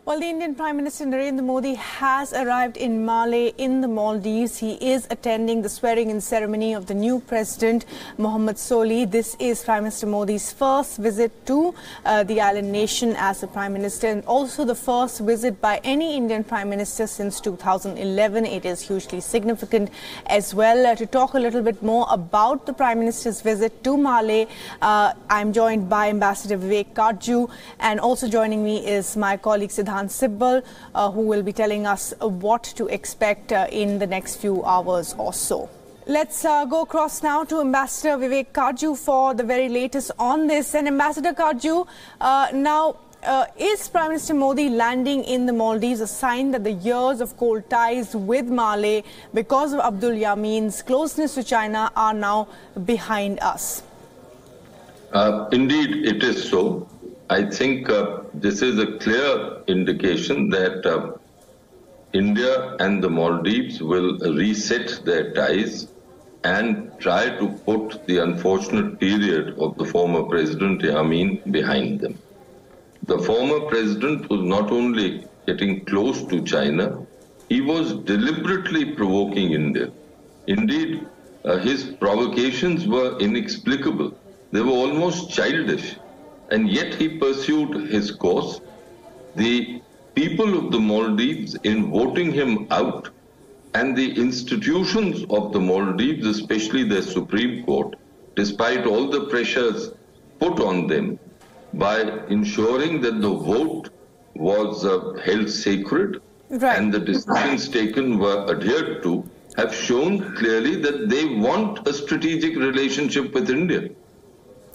Well, the Indian Prime Minister Narendra Modi has arrived in Malé in the Maldives. He is attending the swearing-in ceremony of the new president, Mohammad Solih. This is Prime Minister Modi's first visit to the island nation as a Prime Minister, and also the first visit by any Indian Prime Minister since 2011. It is hugely significant as well. To talk a little bit more about the Prime Minister's visit to Malé, I'm joined by Ambassador Vivek Karju, and also joining me is my colleague Siddhant Sibbal, who will be telling us what to expect in the next few hours or so. Let's go across now to Ambassador Vivek Karju for the very latest on this. And Ambassador Karju, is Prime Minister Modi landing in the Maldives a sign that the years of cold ties with Malé because of Abdul Yamin's closeness to China are now behind us? Indeed, it is so. I think this is a clear indication that India and the Maldives will reset their ties and try to put the unfortunate period of the former President Yamin behind them. The former president was not only getting close to China, he was deliberately provoking India. Indeed, his provocations were inexplicable. They were almost childish. And yet he pursued his course. The people of the Maldives, in voting him out, and the institutions of the Maldives, especially their Supreme Court, despite all the pressures put on them, by ensuring that the vote was held sacred, right, and the decisions taken were adhered to, have shown clearly that they want a strategic relationship with India.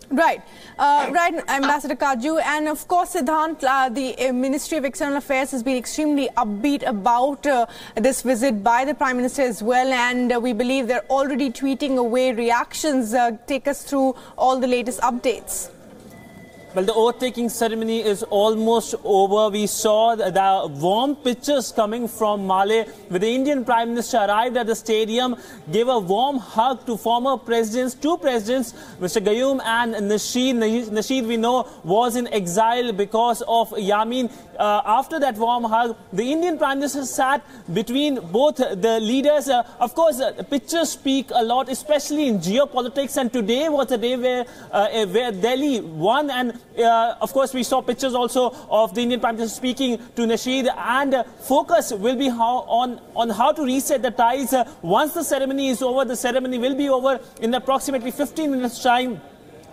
Right, Ambassador Karju, and of course, Siddhant, the Ministry of External Affairs has been extremely upbeat about this visit by the Prime Minister as well, and we believe they're already tweeting away reactions. Take us through all the latest updates. Well, the oath-taking ceremony is almost over. We saw the warm pictures coming from Malé, where the Indian Prime Minister arrived at the stadium, gave a warm hug to former presidents, two presidents, Mr. Gayoom and Nasheed. Nasheed, we know, was in exile because of Yamin. After that warm hug, the Indian Prime Minister sat between both the leaders. Of course, pictures speak a lot, especially in geopolitics. And today was a day where Delhi won, and of course, we saw pictures also of the Indian Prime Minister speaking to Nasheed, and focus will be on how to reset the ties. Once the ceremony is over, the ceremony will be over in approximately 15 minutes' time.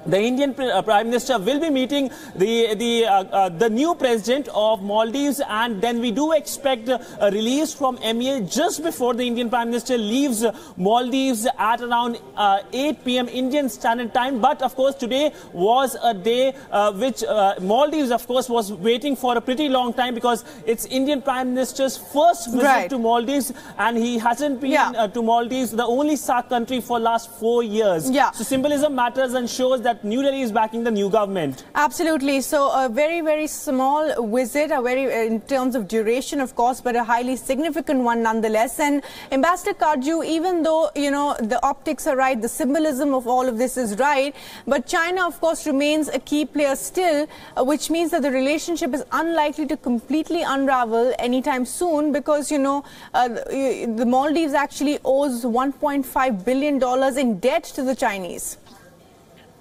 The Indian Prime Minister will be meeting the new president of Maldives, and then we do expect a release from MEA just before the Indian Prime Minister leaves Maldives at around 8 p.m. Indian Standard Time. But of course, today was a day which Maldives, of course, was waiting for a pretty long time, because it's Indian Prime Minister's first visit to Maldives, and he hasn't been to Maldives, the only SAARC country, for last 4 years. So symbolism matters and shows that New Delhi is backing the new government. Absolutely. So a very, very small visit, in terms of duration, of course, but a highly significant one nonetheless. And Ambassador Karju, even though, you know, the optics are right, the symbolism of all of this is right, but China, of course, remains a key player still, which means that the relationship is unlikely to completely unravel anytime soon, because, you know, the Maldives actually owes $1.5 billion in debt to the Chinese.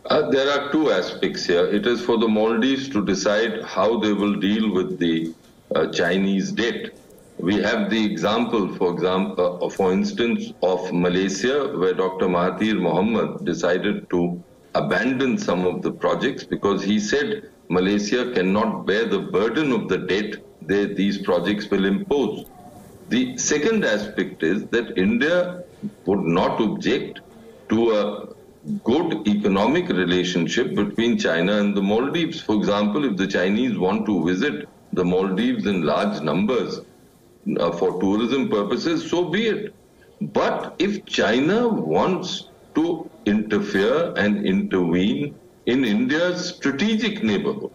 There are two aspects here. It is for the Maldives to decide how they will deal with the Chinese debt. We have the example, for instance, of Malaysia, where Dr. Mahathir Mohamad decided to abandon some of the projects because he said Malaysia cannot bear the burden of the debt these projects will impose. The second aspect is that India would not object to a good economic relationship between China and the Maldives. For example, if the Chinese want to visit the Maldives in large numbers for tourism purposes, so be it. But if China wants to interfere and intervene in India's strategic neighborhood,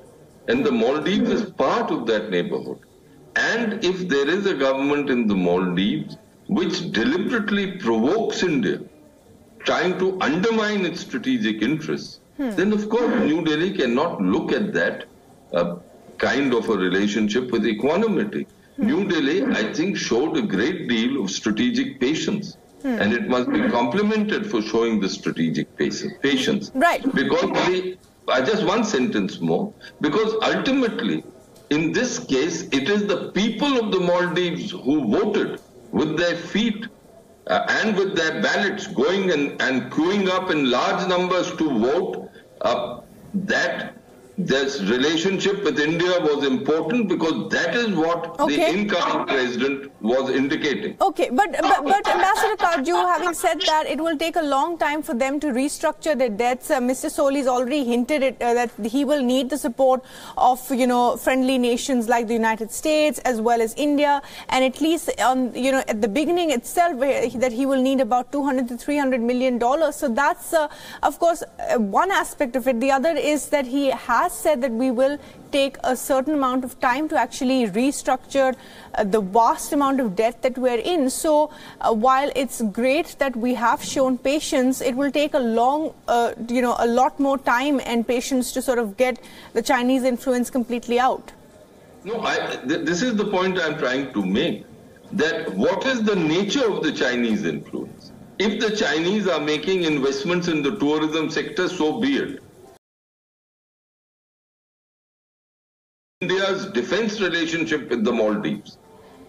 and the Maldives is part of that neighborhood, and if there is a government in the Maldives which deliberately provokes India, trying to undermine its strategic interests, then of course New Delhi cannot look at that kind of a relationship with equanimity. New Delhi, I think, showed a great deal of strategic patience. And it must be complimented for showing the strategic patience. Right. Because just one sentence more. Because ultimately, in this case, it is the people of the Maldives who voted with their feet and with their ballots, going and queuing up in large numbers to vote, that this relationship with India was important, because that is what the incoming president was indicating. Okay, but Ambassador Kaju, having said that, it will take a long time for them to restructure their debts. Mr. Solih has already hinted that he will need the support of, friendly nations like the United States as well as India, and at least on, at the beginning itself, that he will need about $200 to $300 million. So that's, of course, one aspect of it. The other is that he has said that we will take a certain amount of time to actually restructure the vast amount of debt that we're in. So while it's great that we have shown patience, it will take a long, a lot more time and patience to sort of get the Chinese influence completely out. No, this is the point I'm trying to make, that what is the nature of the Chinese influence? If the Chinese are making investments in the tourism sector, so be it. India's defense relationship with the Maldives.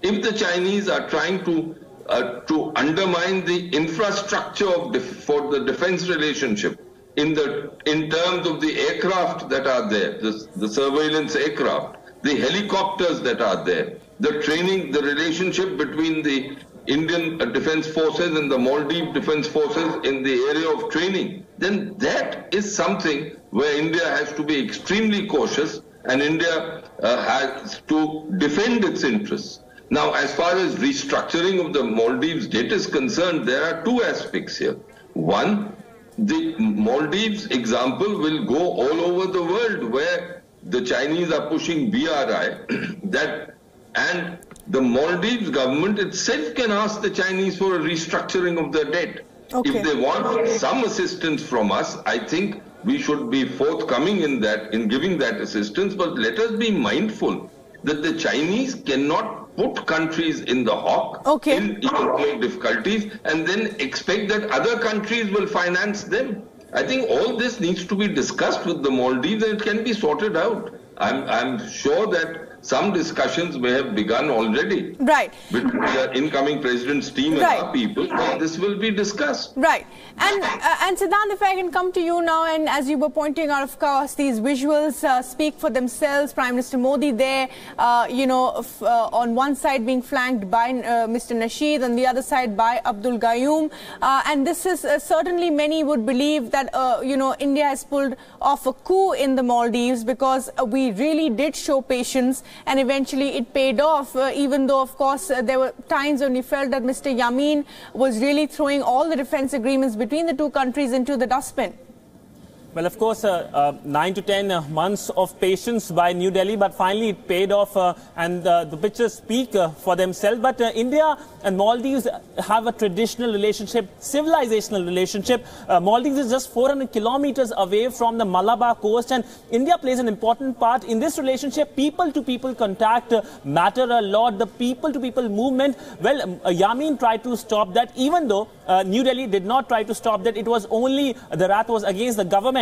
If the Chinese are trying to undermine the infrastructure for the defense relationship in terms of the aircraft that are there, the surveillance aircraft, the helicopters that are there, the training, the relationship between the Indian Defence Forces and the Maldives Defence Forces in the area of training, then that is something where India has to be extremely cautious, and India has to defend its interests. Now, as far as restructuring of the Maldives debt is concerned, there are two aspects here. One, the Maldives example will go all over the world, where the Chinese are pushing BRI, and the Maldives government itself can ask the Chinese for a restructuring of their debt. Okay. If they want some assistance from us, I think we should be forthcoming in giving that assistance. But let us be mindful that the Chinese cannot put countries in the hock in economic difficulties and then expect that other countries will finance them. I think all this needs to be discussed with the Maldives, and it can be sorted out. I'm sure that some discussions may have begun already. Right. Between the incoming president's team and our people, but this will be discussed. Right. And Siddhant, if I can come to you now, and as you were pointing out, of course, these visuals speak for themselves. Prime Minister Modi there, on one side being flanked by Mr. Nasheed, on the other side by Abdul Gayoom. And this is certainly many would believe that, India has pulled off a coup in the Maldives, because we really did show patience. And eventually it paid off, even though, of course, there were times when we felt that Mr. Yamin was really throwing all the defense agreements between the two countries into the dustbin. Well, of course, 9 to 10 months of patience by New Delhi, but finally it paid off, and the pictures speak for themselves. But India and Maldives have a traditional relationship, civilizational relationship. Maldives is just 400 kilometers away from the Malabar coast, and India plays an important part in this relationship. People-to-people contact matter a lot. The people-to-people movement, well, Yamin tried to stop that, even though New Delhi did not try to stop that. It was only, the wrath was against the government.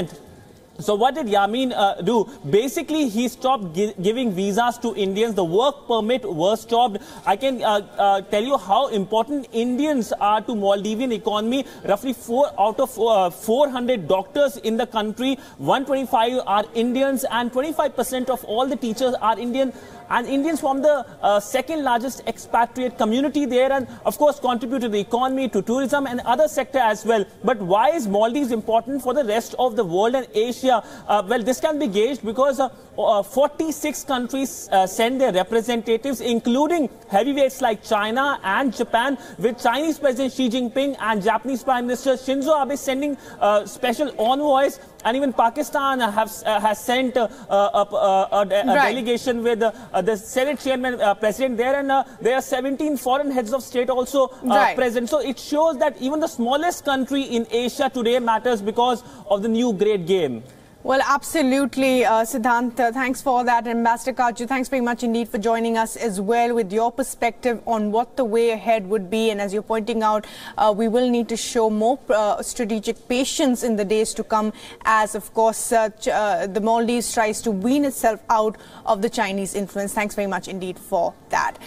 So what did Yamin do? Basically, he stopped giving visas to Indians. The work permit was stopped. I can tell you how important Indians are to Maldivian economy. Roughly 4 out of 400 doctors in the country, 125 are Indians, and 25% of all the teachers are Indian. And Indians form the second largest expatriate community there, and of course contribute to the economy, to tourism and other sector as well. But why is Maldives important for the rest of the world and Asia? Well, this can be gauged because 46 countries send their representatives, including heavyweights like China and Japan, with Chinese President Xi Jinping and Japanese Prime Minister Shinzo Abe sending special envoys. And even Pakistan has sent a delegation with the Senate Chairman, President there, and there are 17 foreign heads of state also present. So it shows that even the smallest country in Asia today matters because of the new great game. Well, absolutely, Siddhant. Thanks for that. Ambassador Kaju, thanks very much indeed for joining us as well with your perspective on what the way ahead would be. And as you're pointing out, we will need to show more strategic patience in the days to come as, of course, the Maldives tries to wean itself out of the Chinese influence. Thanks very much indeed for that.